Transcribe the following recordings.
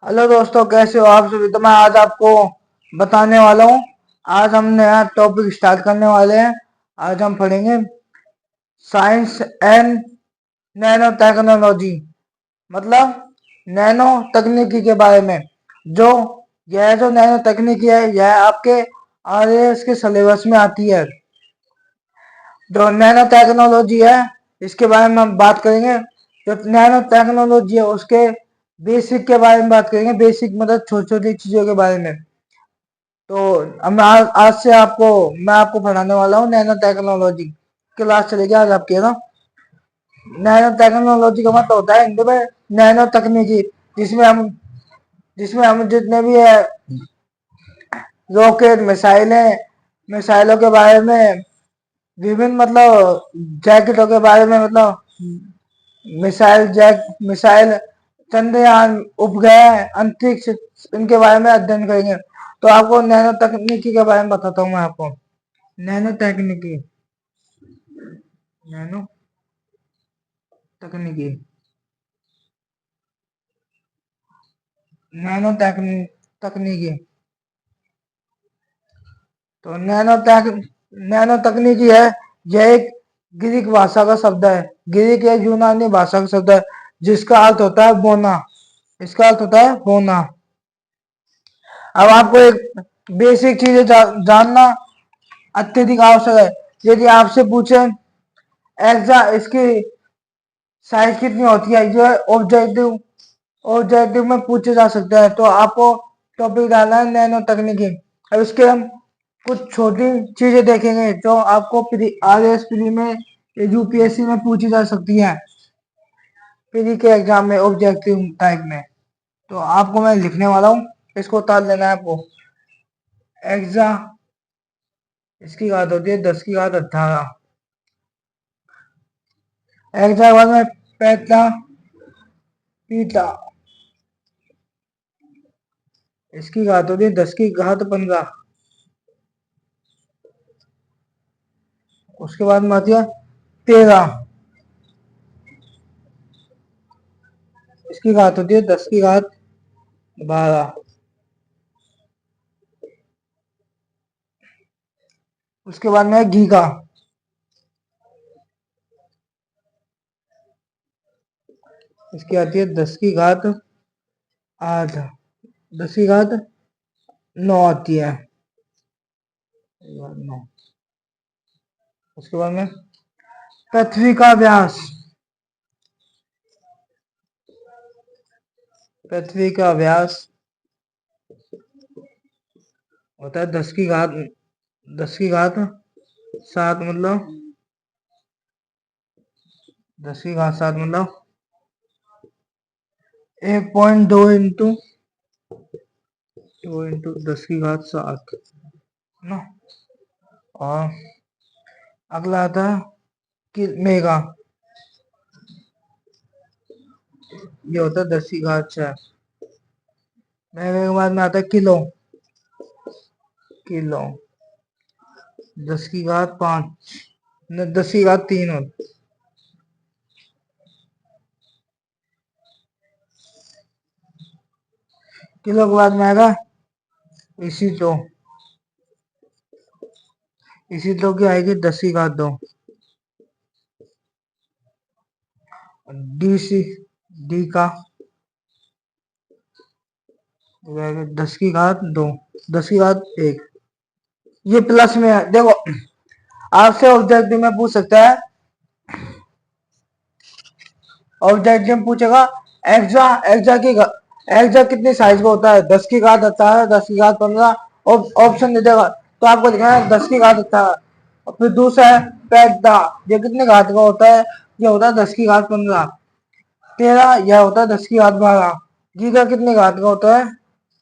Hello दोस्तों, कैसे हो आप सभी। तो मैं आज आपको बताने वाला हूँ। आज हम नया टॉपिक स्टार्ट करने वाले हैं। आज हम पढ़ेंगे साइंस एंड नैनो टेक्नोलॉजी, मतलब नैनो तकनीकी के बारे में। जो जो नैनो तकनीकी है, यह आपके आरएएस के सिलेबस में आती है। जो नैनो टेक्नोलॉजी है, इसके बारे में हम बात करेंगे। जो नैनो टेक्नोलॉजी है उसके बेसिक के बारे में बात करेंगे। बेसिक मतलब छोटी छोटी चीजों के बारे में। तो अब आज से मैं आपको पढ़ाने वाला हूँ नैनो टेक्नोलॉजी। क्लास चलेगी आज आपकी, है ना। नैनो टेक्नोलॉजी का मतलब होता है हिंदी में नैनो तकनीकी, जिसमें हम जितने भी है रॉकेट, मिसाइलों के बारे में, विभिन्न मतलब जैकेटों के बारे में, मतलब मिसाइल, चंद्रयान, उपग्रह, अंतरिक्ष, इनके बारे में अध्ययन करेंगे। तो आपको नैनो तकनीकी के बारे में बताता हूँ मैं आपको। नैनो तकनीकी, नैनो तकनीकी, नैनो तकनीकी। तो नैनो तकनीकी है, यह एक ग्रीक भाषा का शब्द है। ग्रीक या यूनानी भाषा का शब्द है, जिसका अर्थ होता है बोना। इसका अर्थ होता है बोना। अब आपको एक बेसिक चीजें जानना अत्यधिक आवश्यक है। यदि आपसे पूछे इसकी साइज कितनी होती है, ये ऑब्जेक्टिव में पूछे जा सकते हैं। तो आपको टॉपिक डालना है नैनो तकनीकी। अब इसके हम कुछ छोटी चीजें देखेंगे जो आपको आरएएस प्री में, यूपीएससी में पूछी जा सकती है, प्री के एग्जाम में, ऑब्जेक्टिव टाइप में। तो आपको मैं लिखने वाला हूँ, इसको उतार लेना है आपको। एग्जा, इसकी घात होती है 10 की घात 18। एग्जा के बाद में पैटा, पीटा, इसकी घात होती है 10 की घात 15। उसके बाद में आती है 13, इसकी घात होती है 10 की घात 12। उसके बाद में गीगा, इसकी आती है 10 की घात 8, 10 की घात 9 आती है। 9। उसके बाद में पृथ्वी का व्यास, पृथ्वी का व्यास होता है 10 की घात 7, मतलब 10 की घात 7 मतलब 1.2 इंटू 10 की घात 7 ना। और अगला आता है कि मेगा, ये होता है 10 की घात 6। मेगा के बाद में आता है किलो, किलो 10 की घात 5, 10 की घात 3 होता है। किलो के बाद में आएगा इसी तो, इसी तो की आएगी 10 की घात 2। डी सी, डी का 10 की घात 2, 10 की घात 1। ये प्लस में है। देखो, आपसे ऑब्जेक्टिव में पूछ सकता है, ऑब्जेक्टिव पूछेगा एक्सा, एक्सा कितनी साइज का होता है, 10 की घात 18, 10 की घात 15। ऑप्शन दे देगा तो आपको लिखना है 10 की घात 18। और फिर दूसरा है पैदा, ये कितने घात का होता है, ये होता है 10 की घात 15। 13, यह होता है 10 की घात 12। गीगा कितने घात का होता है,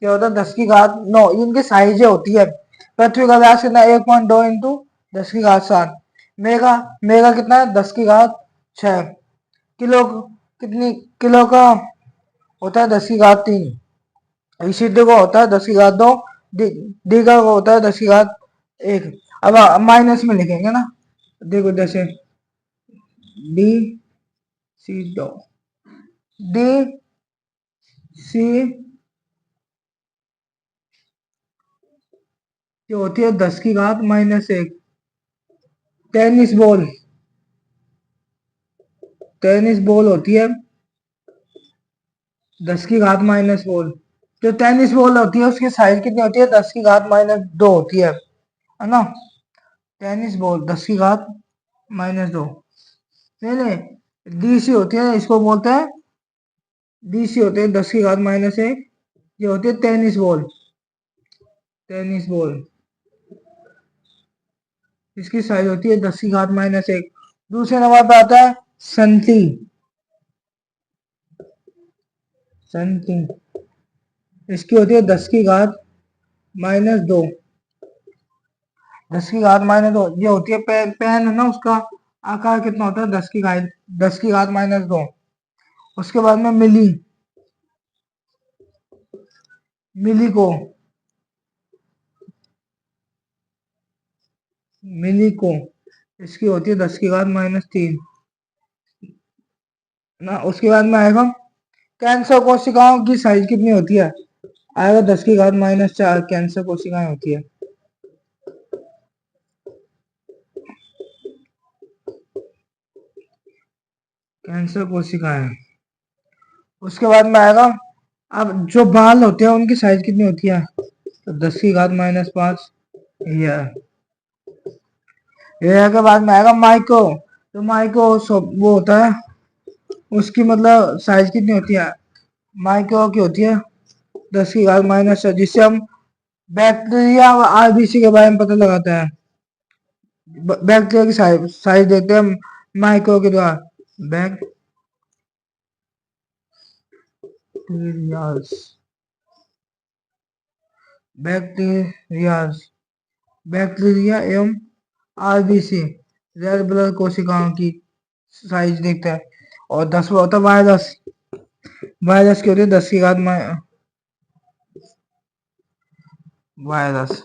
ये होता है 10 की घात 9। इनकी साइजें होती है। पृथ्वी का व्यास कितना है, 1.2 इंटू 10 की घात 7। मेगा, मेगा कितना है, 10 की घात 6। किलो, कितनी किलो का होता है, 10 की घात 3। ईसीटी को होता है 10 की घात 2। डीगा को होता है 10 की घात 1। अब माइनस में लिखेंगे ना। देखो जैसे डी सी दो, डी सी ये होती है 10⁻⁻1। टेनिस बॉल, टेनिस बॉल होती है 10⁻⁻4। जो टेनिस बॉल होती है उसकी साइज कितनी होती है? 10⁻⁻2 होती है ना। Tennis ball 10⁻⁻2। नहीं नहीं, डीसी होती है, इसको बोलते हैं डीसी होते हैं 10⁻⁻1। ये होती है टेनिस बॉल, टेनिस बॉल इसकी साइज होती है 10⁻⁻1। दूसरे नंबर पे आता है संती, संती इसकी होती है 10⁻⁻2। 10⁻⁻2 ये होती है पेन, पेन है ना, उसका आकार कितना होता है? 10⁻2। उसके बाद में मिली, मिली को, मिली को इसकी होती है 10⁻3 ना। उसके बाद में आएगा कैंसर कोशिकाओं की साइज कितनी होती है? आएगा 10⁻4 कैंसर कोशिकाएं होती है। कैंसर कोशिकाएं। उसके बाद में आएगा, अब जो बाल होते हैं उनकी साइज कितनी होती है? तो 10⁻5। ये के बाद में आएगा माइक्रो। तो माइक्रो वो होता है, उसकी मतलब साइज कितनी होती है? माइक्रो की होती है 10⁻6, जिससे हम बैक्टीरिया और आरबीसी के बारे में पता लगाता है। बैक्टीरिया की साइज देखते हैं माइक्रो के द्वारा। बैक्टीरियाज, बैक्टीरियाज बैक्टीरिया एवं आरबीसी रेड ब्लड कोशिकाओं की साइज देखता है। और 10वां होता है वायरस। वायरस की होती है 10 में वायरस,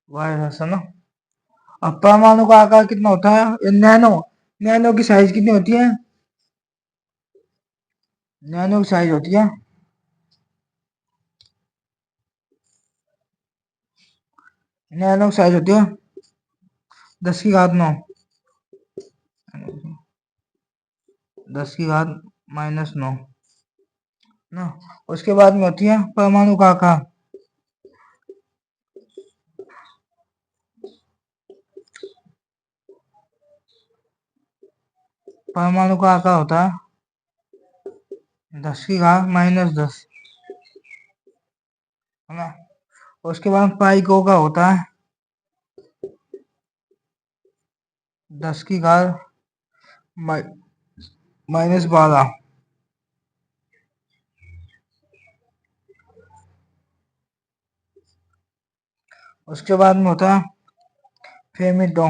वायरस है ना। अब परमाणु का आकार कितना होता है? नैनो, नैनो की साइज कितनी होती है? नैनो की साइज होती है, नैनो की साइज होती है 10⁻9, 10⁻−9 ना। उसके बाद में होती है परमाणु का आकार। परमाणु का आकार होता है 10⁻−10 है ना। उसके बाद पाइको का होता है 10⁻−12। उसके बाद में होता है फेमिटो,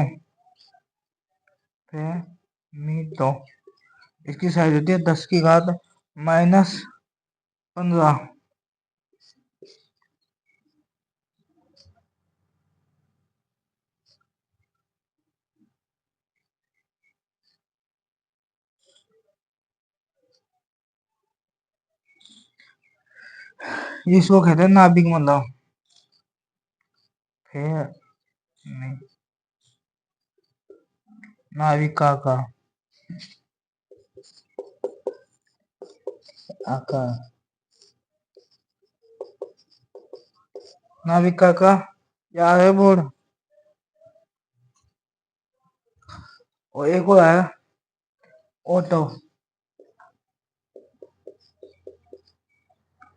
फेमिटो इसकी साइज होती है 10⁻−15। इसको कहते हैं नाभिक मतलब। फिर नाभिक का आकार, नाभिक का आकार यार है बोर्ड। और एक और है ऑटो,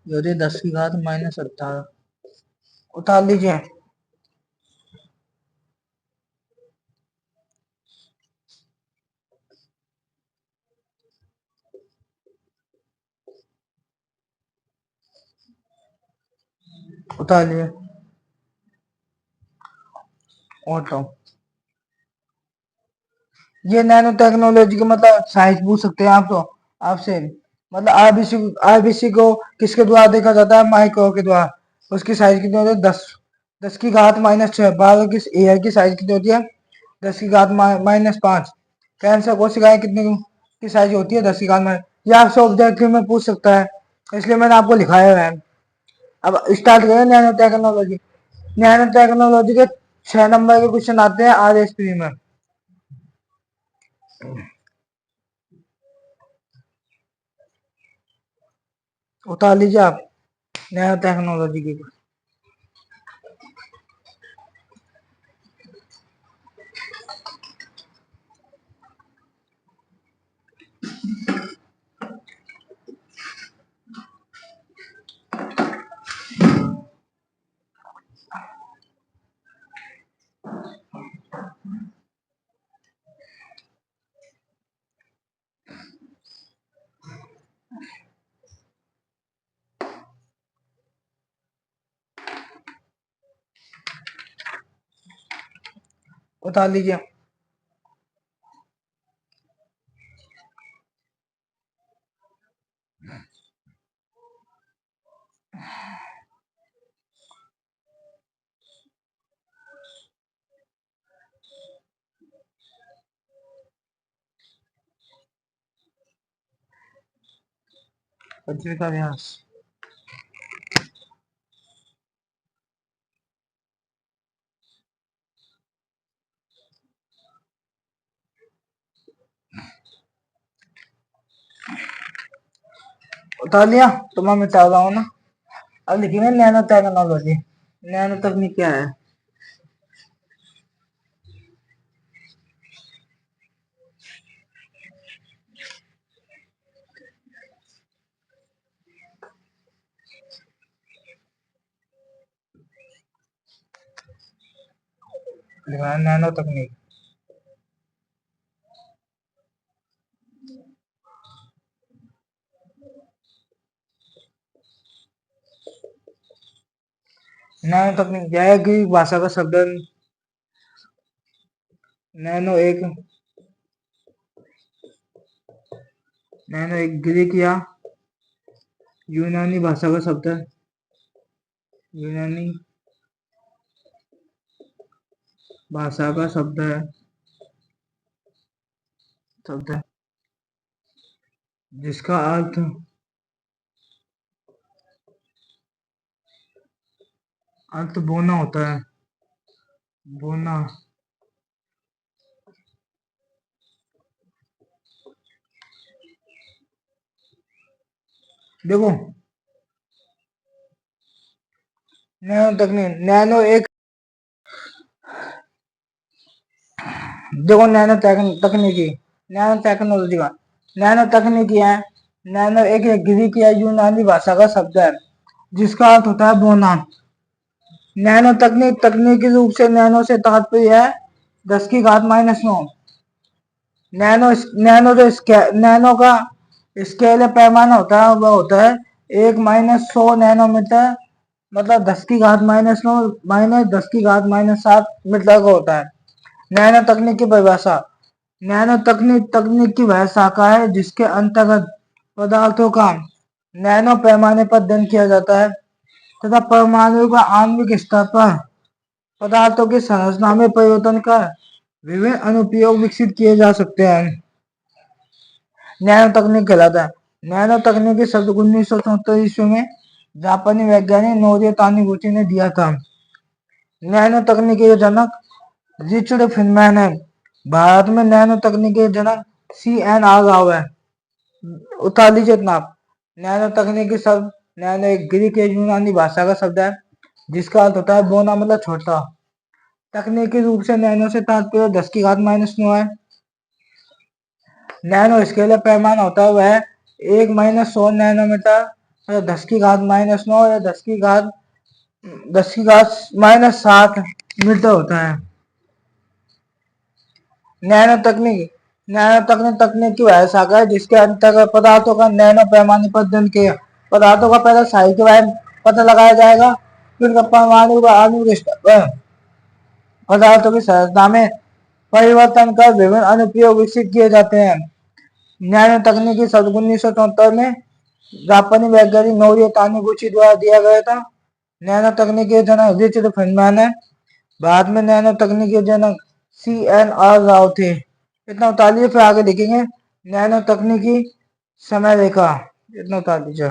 यदि 10⁻−18 उतार लीजिए। उतार लीजिए ऑटो। ये नैनो टेक्नोलॉजी के मतलब साइज पूछ सकते हैं आप तो आपसे। मतलब आरबीसी को किसके द्वारा देखा जाता है? माइक्रो के द्वारा। उसकी साइज कितनी होती है? 10⁻−6। बाल की एयर की साइज कितनी होती है? 10⁻−5। कैंसर कोशिकाएं कितनी की साइज होती है? 10⁻। ये आपसे ऑब्जेक्टिव में पूछ सकता है, इसलिए मैंने आपको लिखाया है। अब स्टार्ट करें नैनो टेक्नोलॉजी। नैनो टेक्नोलॉजी के 6 नंबर के क्वेश्चन आते हैं RS3 में। उतार लीजिए आप नैनो टेक्नोलॉजी की। उतार लीजिए। पृथ्वी का व्यास। उतार लिया तो मैं मिटा रहा हूँ ना। अब लिखेंगे नैनो टेक्नोलॉजी। नैनो तकनीक क्या है? नैनो तकनीक। नैनो तकनीक क्या है? ग्रीक भाषा का शब्द नैनो एक ग्रीक या यूनानी भाषा का शब्द है। यूनानी भाषा का शब्द है जिसका अर्थ बोना होता है। बोना। देखो नैनो तकनीक, नैनो एक देखो नैनो तकनीकी, नैनो टेक्नोलॉजी का नैनो तकनीकी है। नैनो एक ग्रीक या यूनानी भाषा का शब्द है जिसका अर्थ होता है बोना। नैनो तकनीक तकनीकी रूप से नैनो से तात्पर्य है 10⁻⁻⁹। नैनो नैनो जो नैनो का स्केल पैमाना होता है वह होता है 1-100 नैनोमीटर, मतलब 10⁻⁻⁹ माइनस 10⁻⁷ मीटर का होता है। नैनो तकनीक की परिभाषा। नैनो तकनीक की वह शाखा है जिसके अंतर्गत पदार्थों का नैनो पैमाने पर अध्ययन किया जाता है तथा परमाणु का आणविक स्तर पर पदार्थों की संरचना में परिवर्तन कर विभिन्न अनुप्रयोग विकसित किए जा सकते हैं। नैनो तकनीक कहलाता है। नैनो तकनीकी शब्द 1974 ईस्वी में जापानी वैज्ञानिक नोरियो तानीगुची ने दिया था। नैनो तकनीकी के जनक रिचर्ड फिनमैन है। भारत में नैनो तकनीकी के जनक CNR राव है। उतार लीजिए इतना आप। नैनो तकनीकी शब्द नैनो एक ग्रीक या यूनानी भाषा का शब्द है जिसका अर्थ होता है बोना, मतलब छोटा। तकनीकी रूप से नैनो से तात्पर्य 10⁻⁹ है। नैनो स्केल पैमाना होता है वह 1-100 नैनोमीटर, 10⁻⁹ या 10⁻⁷ मीटर होता है। नैनो तकनीक की वह शाखा है जिसके अंतर्गत पदार्थों का नैनो पैमाने पर अध्ययन किया। पदार्थों का पहले साइज के बारे में पता लगाया जाएगा, फिर परमाणु का आणविक स्तर पर पदार्थों की संरचना में परिवर्तन कर विभिन्न अनुप्रयोग विकसित किए जाते हैं। नैनो तकनीकी शब्द 1974 में जापानी वैज्ञानिक नोरियो तानीगुची द्वारा दिया गया था। नैनो तकनीकी के जनक रिचर्ड फिनमैन है। बाद में नैनो तकनीकी के जनक CNR राव थे। इतना उतार लीजिए, फिर आगे लिखेंगे नैनो तकनीकी समय रेखा। इतना उतार लीजिए।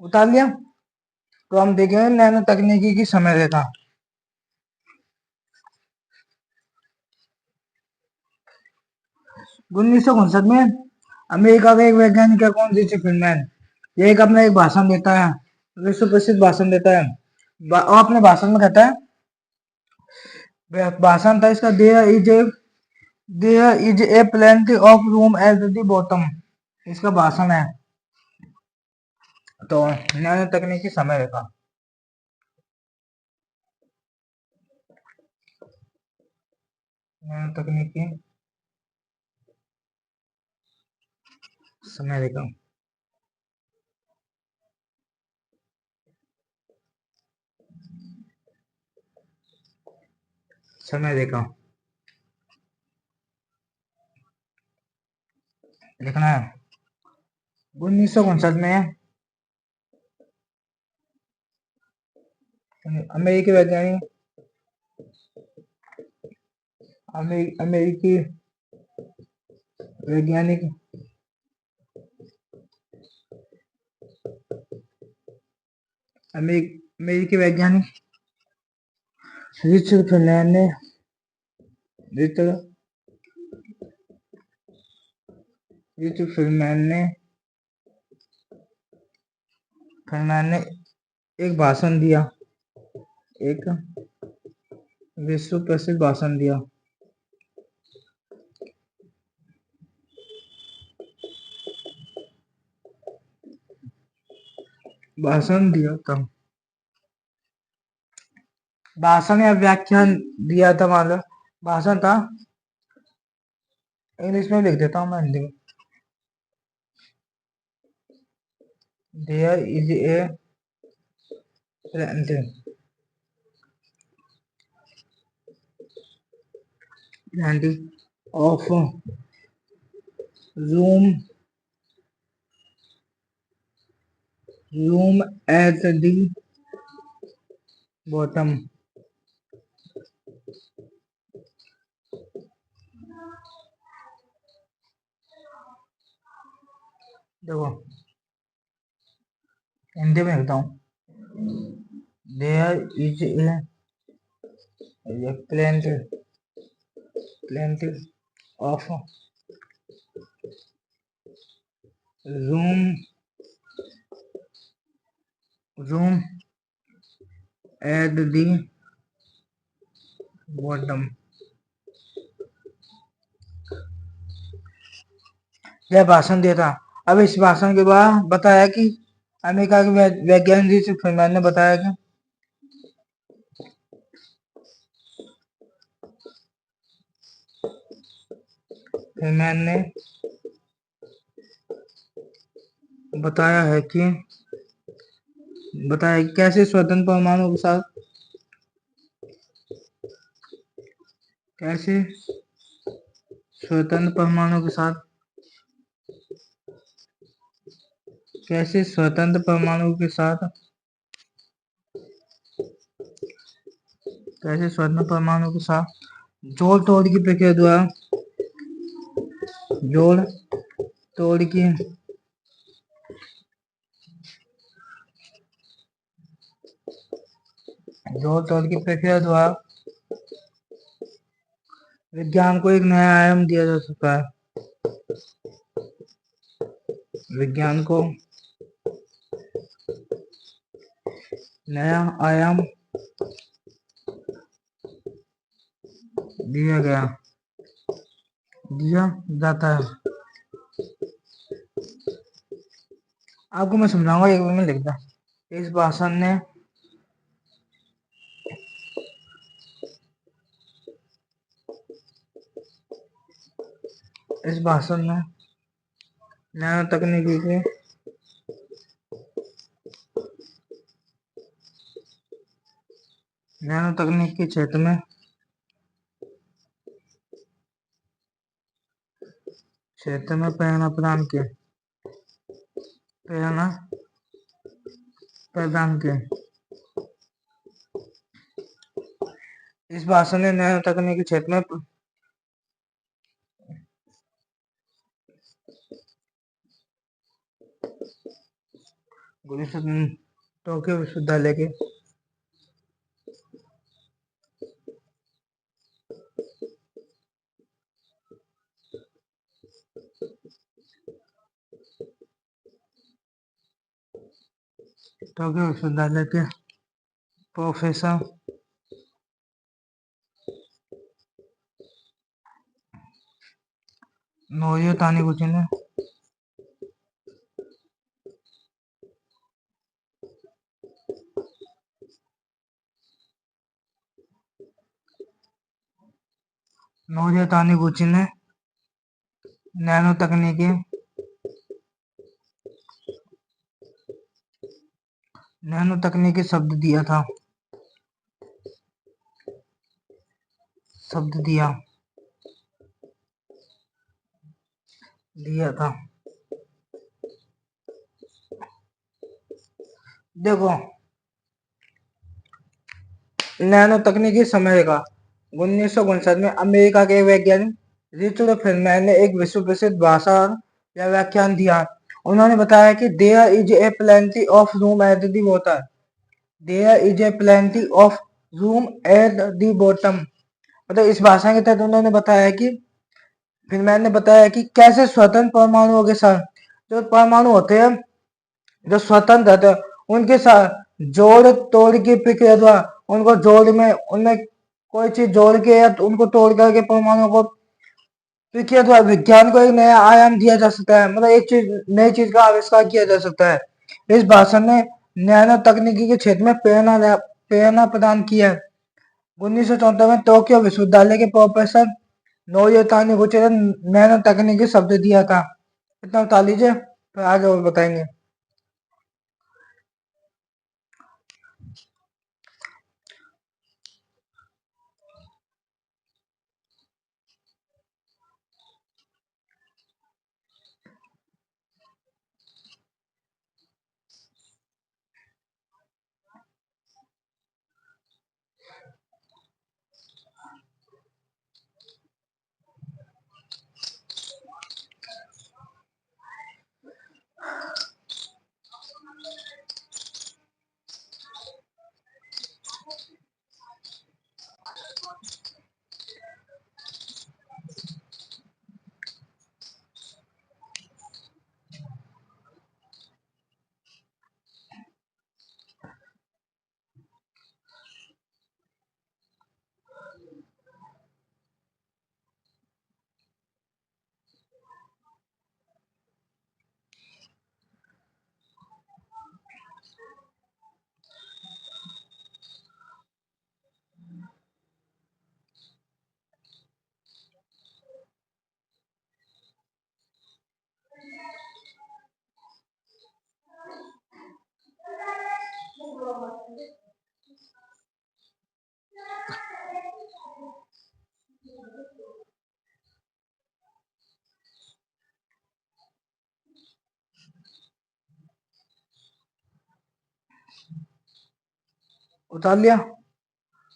उतार लिया। तो हम देखेंगे नैनो तकनीकी की समय रेखा। 1959 में अमेरिका का एक वैज्ञानिक है, कौन, रिचर्ड फील्डमैन। ये एक अपना एक भाषण देता है, विश्व प्रसिद्ध भाषण देता है। और अपने भाषण में कहता है, भाषण था इसका, there is a plenty of room at the bottom. इसका भाषण है। तो नैनो तकनीकी समय रेखा, नैनो तकनीकी समय रेखा। समय रेखा लिखना है। 1959 में अमेरिकी वैज्ञानिक, अमेरिकी वैज्ञानिक अमेरिकी वैज्ञानिक रिचर्ड फील्डमैन ने रिचर्ड फील्डमैन ने एक भाषण दिया, एक विश्व प्रसिद्ध भाषण दिया। भाषण दिया था, भाषण या व्याख्यान दिया था, मतलब भाषण था। इंग्लिश में लिख देता हूँ मैं, हिंदी में। There is a plenty of room at the bottom। देखो हिंदी में लिखता हूँ, there is a plenty of room at the bottom। यह भाषण दिया था। अब इस भाषण के बाद बताया कि अमेरिका के वैज्ञानिक रिचर्ड फील्डमैन ने बताया कि फील्डमैन ने बताया है कि कैसे स्वतंत्र परमाणु के साथ कैसे स्वतंत्र परमाणु के साथ कैसे स्वतंत्र परमाणु के साथ कैसे स्वतंत्र परमाणु के साथ जोड़ तोड़ की प्रक्रिया द्वारा जोड़ तोड़ की जोड़ तोड़ की प्रक्रिया द्वारा विज्ञान को एक नया आयाम दिया जा सकता है। विज्ञान को नया आयाम दिया जाता है। आपको मैं समझाऊंगा, एक मिनट में लिखता। इस भाषण ने नैनो तकनीक के क्षेत्र में प्रेरणा प्रदान किया। इस भाषण ने नैनो तकनीक के क्षेत्र में टोक्यो विश्वविद्यालय के प्रोफेसर नोरियो तानिगुची ने नैनो तकनीकी शब्द दिया था। देखो, नैनो तकनीकी समय का 1959 में अमेरिका के वैज्ञानिक रिचर्ड फेलमैन ने एक विश्व प्रसिद्ध भाषण या व्याख्यान दिया। उन्होंने बताया कि there is a plenty of room at the bottom. There is a plenty of room at the bottom. मतलब इस भाषण के तहत उन्होंने बताया कि फेलमैन ने बताया कि कैसे स्वतंत्र परमाणुओं के साथ जो परमाणु होते हैं, जो स्वतंत्र होते हैं, उनके साथ जोड़ तोड़ की प्रक्रिया द्वारा उनको जोड़ में उनमें कोई चीज जोड़ के या तो उनको तोड़ करके परमाणु को प्रक्रिया द्वारा विज्ञान को एक नया आयाम दिया जा सकता है। मतलब एक चीज नई चीज का आविष्कार किया जा सकता है। इस भाषण ने नैनो तकनीकी के क्षेत्र में प्रेरणा प्रदान की है। 1974 में टोक्यो विश्वविद्यालय के प्रोफेसर नोरियो तानिगुची ने नैनो तकनीकी शब्द दिया था। इतना बता लीजिए, फिर आगे और बताएंगे। उतार लिया।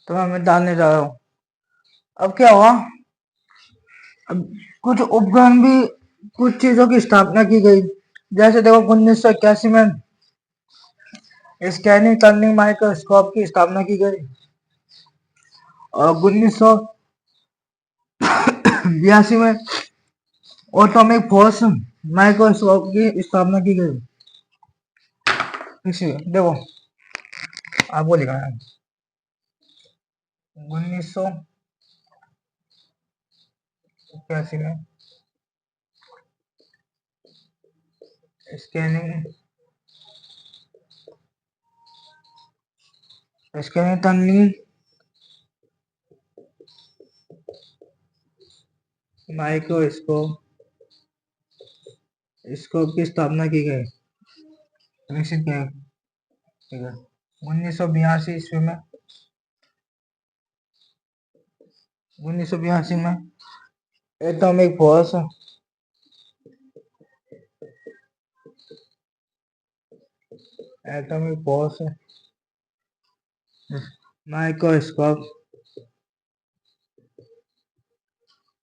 तो मैं डालने जा रहा हूँ। अब क्या हुआ, अब कुछ उपकरण भी, कुछ चीजों की स्थापना की गई। जैसे देखो 1981 में स्कैनिंग टर्निंग माइक्रोस्कोप की स्थापना की गई और 1982 में ऑटोमिक फोर्स माइक्रोस्कोप की स्थापना की गई। इसी देखो आपको लिखा है 1981 में scanning scanning turning microscope scope की स्थापना की गई, विकसित किया गया 1982 ईस्वी में। 1982 में atomic force microscope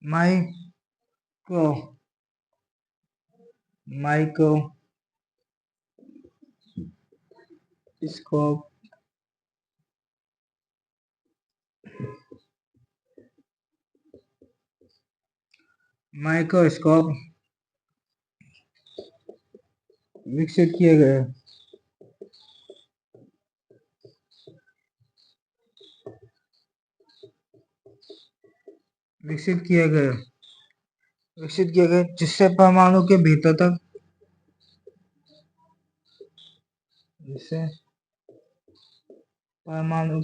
micro microscope microscope विकसित किए गए। विकसित किए गए जिससे परमाणु के भीतर तक, जिससे परमाणु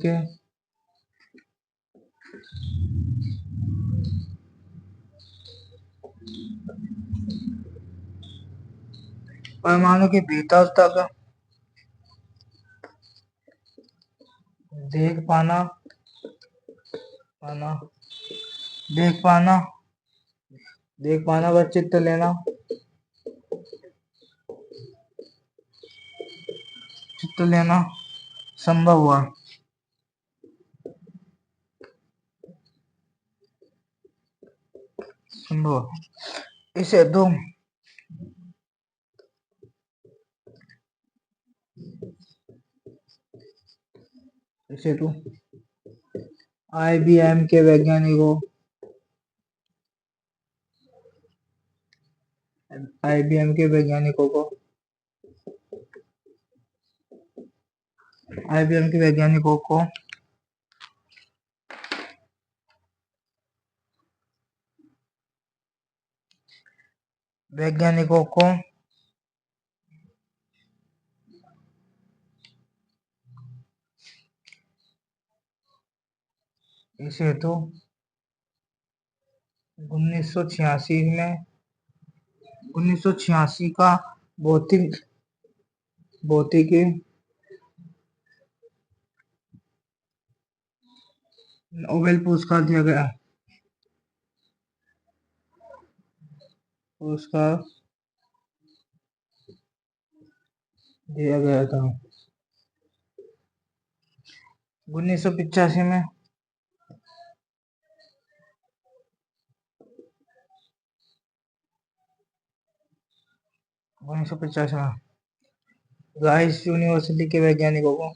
के भीतर तक देख पाना व चित्र लेना संभव हुआ। इसे दो IBM के वैज्ञानिकों को इस हेतु 1986 का भौतिकी नोबेल पुरस्कार दिया गया था। 1985 में राइस यूनिवर्सिटी के वैज्ञानिकों को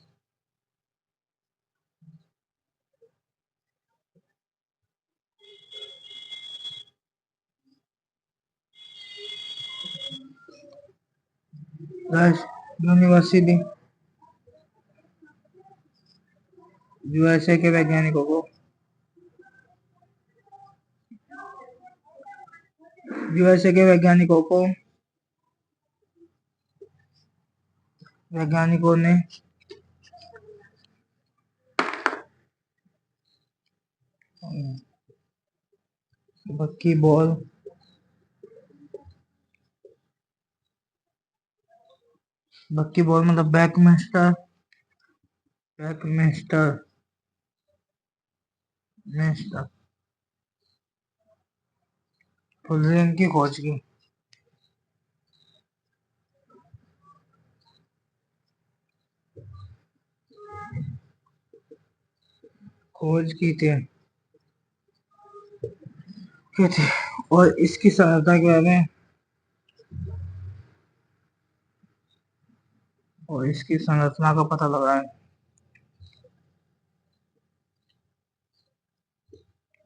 USA के वैज्ञानिकों को वैज्ञानिकों ने बक्की बॉल मतलब बैकमेस्टर बैकमेस्टर मेस्टर फुलजेन की खोज की थी और इसकी सहायता के बारे में और इसकी संरचना का पता लगाएं।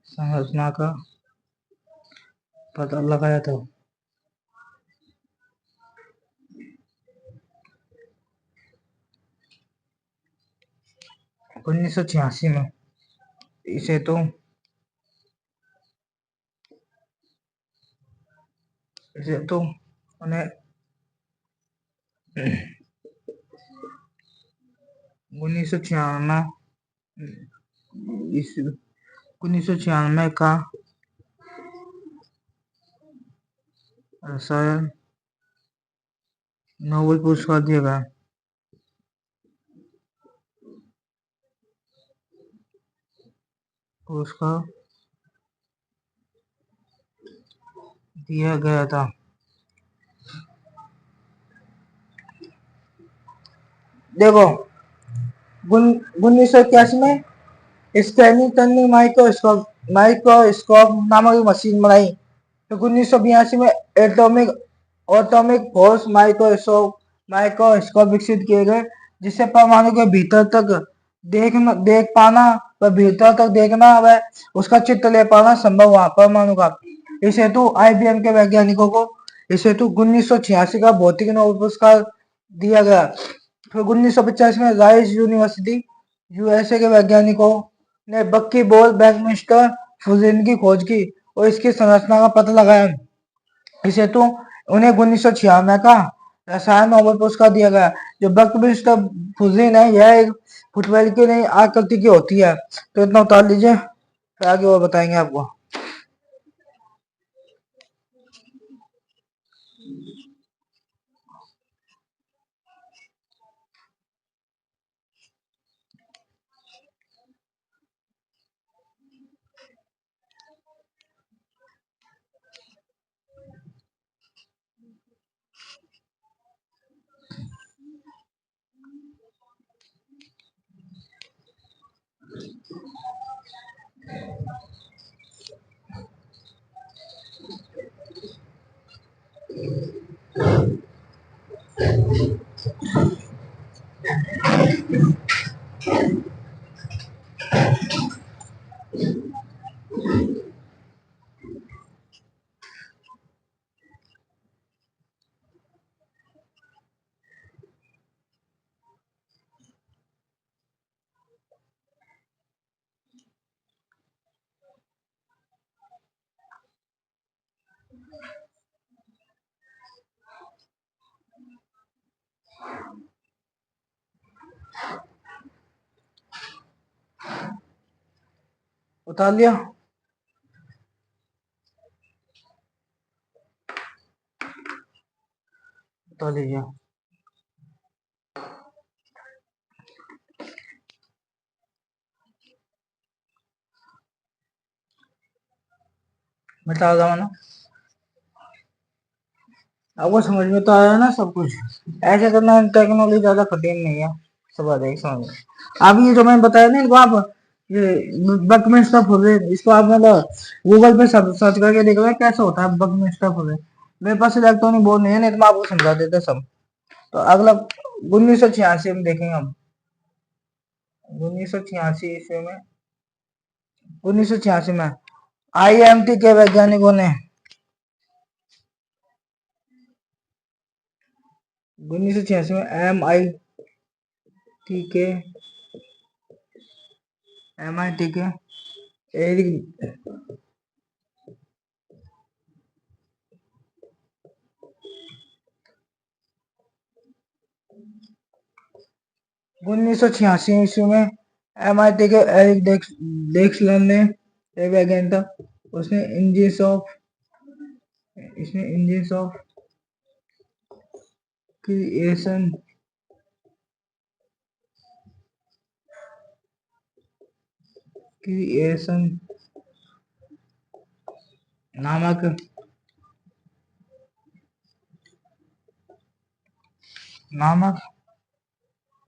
संरचना का पता लगाया था 1986 में। इसे तो उन्हें 1996 इस 1996 का रसायन नोबेल पुरस्कार दिया गया। पुरस्कार दिया गया था। देखो 1981 में स्टैनली टर्निंग माइक्रोस्कोप नामक मशीन बनाई। तो 1982 में एटॉमिक एटॉमिक फोर्स माइक्रोस्कोप विकसित किए गए, जिससे परमाणु के भीतर तक देख पाना व भीतर तक देखना व उसका चित्र ले पाना संभव हुआ परमाणु का। इस हेतु आईबीएम के वैज्ञानिकों को इस हेतु 1986 का भौतिक नोबेल पुरस्कार दिया गया। फिर 1950 में राइस यूनिवर्सिटी यूएसए के वैज्ञानिकों ने बक्की बॉल बैकमिस्टर फ्यूजन की खोज की और इसकी संरचना का पता लगाया। इस हेतु उन्हें 1996 का रसायन नोबेल पुरस्कार दिया गया। जो बैकमिस्टर फ्यूजन है यह एक फुटबॉल की नई आकृति की होती है। तो इतना उतार लीजिए, फिर आगे वो बताएंगे आपको। उतार लिया। उतार लीजिए। बता रहा हूँ ना, आपको समझ में तो आया ना सब कुछ। ऐसे तो ना टेक्नोलॉजी ज्यादा कठिन नहीं है, सब आ जाएगी समझ में। अभी ये जो मैंने बताया ना इनको आप ये बकमिस्टर फुर्रे, इसको आप मतलब गूगल पे सर्च करके देख लो कैसे होता है बकमिस्टर फुर्रे। मेरे पास इलेक्ट्रॉनिक बोर्ड नहीं है, नहीं तो मैं आपको समझा देता सब। तो अगला 1986 में देखेंगे हम। 1986 ईस्वी में 1986 में आईएमटी के वैज्ञानिकों ने 1986 में टी के एमआईटी के एरिक 1986 ईस्वी में एमआईटी के एरिक डेक्सलर ने एक वैज्ञानिक था, उसने इंजिन्स ऑफ क्रिएशन क्रिएशन नामक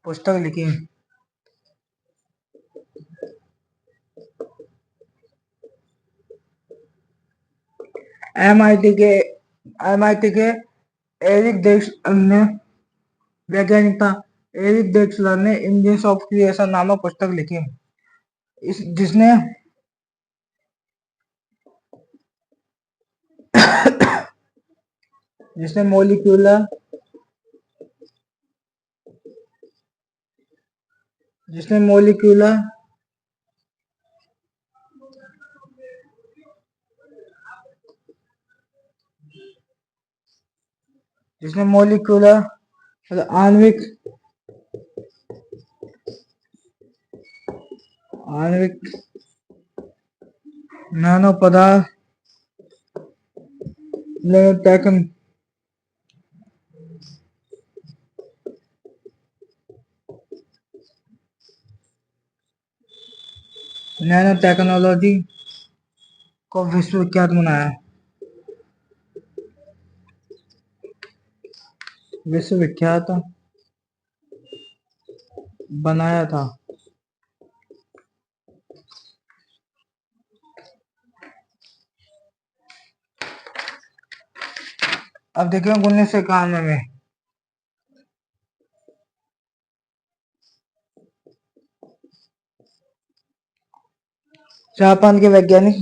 पुस्तक लिखी। एमआईटी के एरिक डेक्सलर ने वैज्ञानिक था। एरिक डेक्सलर ने इंजन्स ऑफ क्रिएशन नामक पुस्तक लिखी, जिसने जिसने मॉलिक्यूलर जिसने मॉलिक्यूलर जिसने मॉलिक्यूलर आणविक नैनो पदार्थ नैनो टेक्नोलॉजी को विश्वविख्यात बनाया था। अब देखिए 1991 में जापान के वैज्ञानिक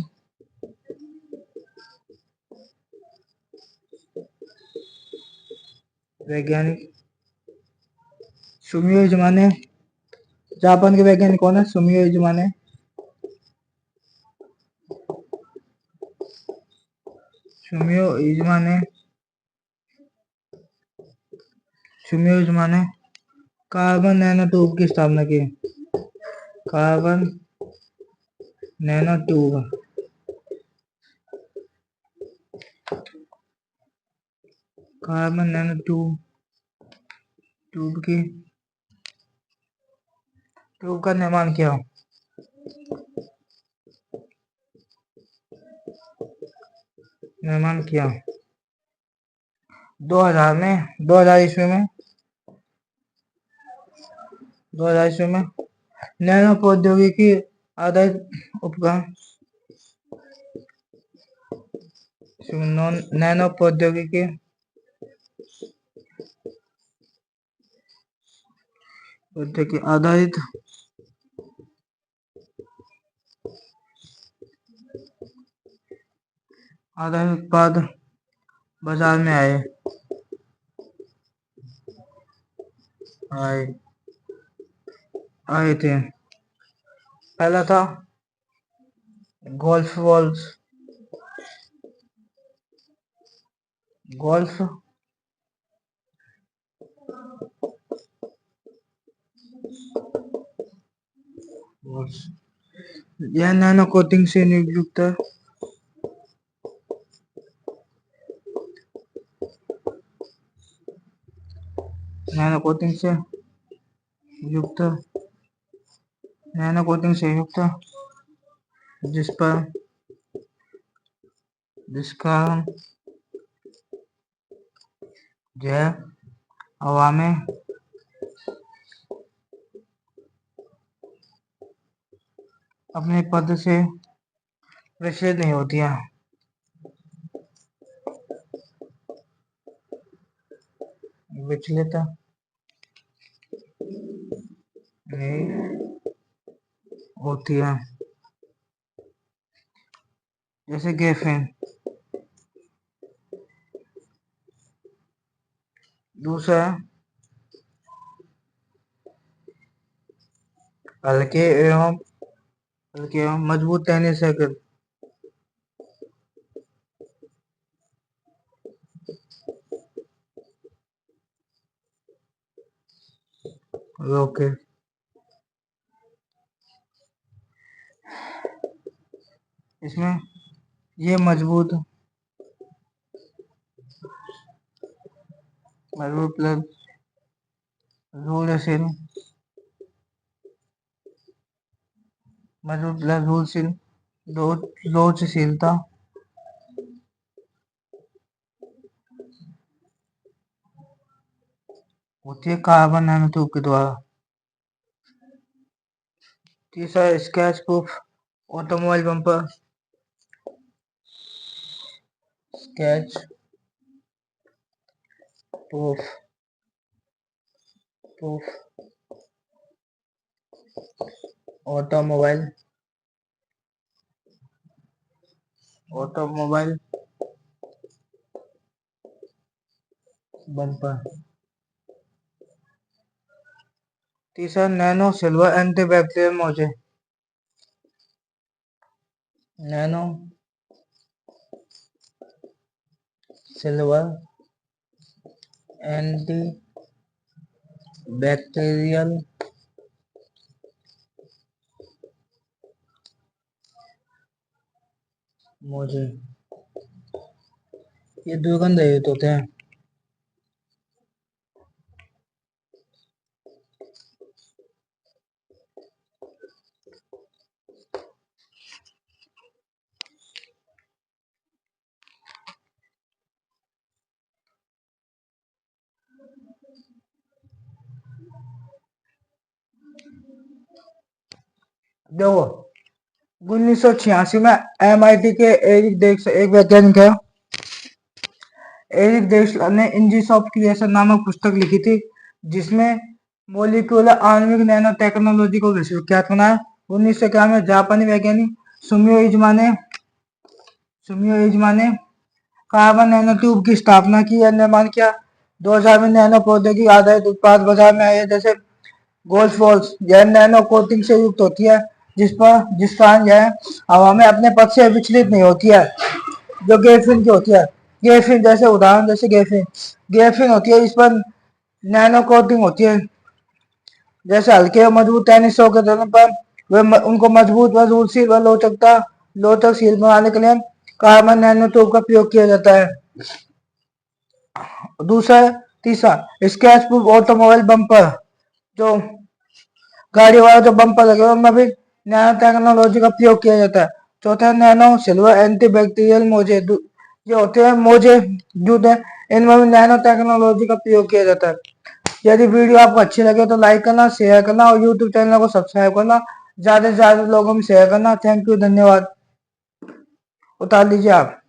सुमियो इजुमा ने, जापान के वैज्ञानिक कौन है? सुमियो इजुमा ने कार्बन नैनो ट्यूब की स्थापना की। कार्बन नैनो ट्यूब का निर्माण किया। निर्माण किया 2000 ईस्वी में नैनो प्रौद्योगिकी आधारित उपकरण नैनो प्रौद्योगिकी आधारित उत्पाद बाजार में आए थे। पहला था गोल्फ यह नैनो कोटिंग से युक्त जिसका जैव हवा में अपने पद से विचलित नहीं होती है। विचलित नहीं होती है, जैसे ग्रेफीन। दूसरा हल्के एवं मजबूत टेनिस रैकेट। ओके, इसमें ये मजबूत प्लस रोल मजबूत लचील लोचशीलता होती है कार्बन नैनोट्यूब के द्वारा। तीसरा scratch proof automobile bumper, scratch proof proof automobile automobile bumper. तीसरा नैनो सिल्वर एंटीबैक्टीरियल मोजे, नैनो सिल्वर एंटी बैक्टीरियल मोजे, ये दुर्गंध रहित होते हैं। देखो 1986 में MIT के एक वैज्ञानिक है, एरिक डेक्सलर ने इंजिन्स ऑफ क्रिएशन नामक पुस्तक लिखी थी, जिसमें मोलिकुलर आणविक नैनो टेक्नोलॉजी को विश्वविख्यात बनाया। 1991 में जापानी वैज्ञानिक सुमियो इजुमा ने कार्बन नैनोट्यूब की स्थापना की या निर्माण किया। 2000 में नैनो प्रौद्योगिकी आधारित उत्पाद बाजार में आए, जैसे गोल्फ बॉल्स। यह नैनो कोटिंग से युक्त होती है, जिस कारण यह हवा में अपने पथ से विचलित नहीं होती है, जो गेफिन की होती है। गेफिन जैसे उदाहरण, जैसे गेफिन होती है, इस पर नैनो कोटिंग होती है। जैसे हल्के और मजबूत टेनिस के देने पर उनको मजबूत व धूलशील व लोचकशील बनाने के लिए कार्बन नैनो ट्यूब का प्रयोग किया जाता है। तीसरा स्क्रैच प्रूफ ऑटोमोबाइल बम्पर, जो गाड़ी वाला जो बम्पर लगे उनमें भी नैनो टेक्नोलॉजी का प्रयोग किया जाता है। चौथा नैनो सिल्वर एंटीबैक्टीरियल मोजे, जो होते हैं मोजे जूते, इनमें भी नैनो टेक्नोलॉजी का प्रयोग किया जाता है। यदि वीडियो आपको अच्छी लगे तो लाइक करना, शेयर करना और यूट्यूब चैनल को सब्सक्राइब करना, ज्यादा से ज्यादा लोगों में शेयर करना। थैंक यू, धन्यवाद। उतार लीजिए आप।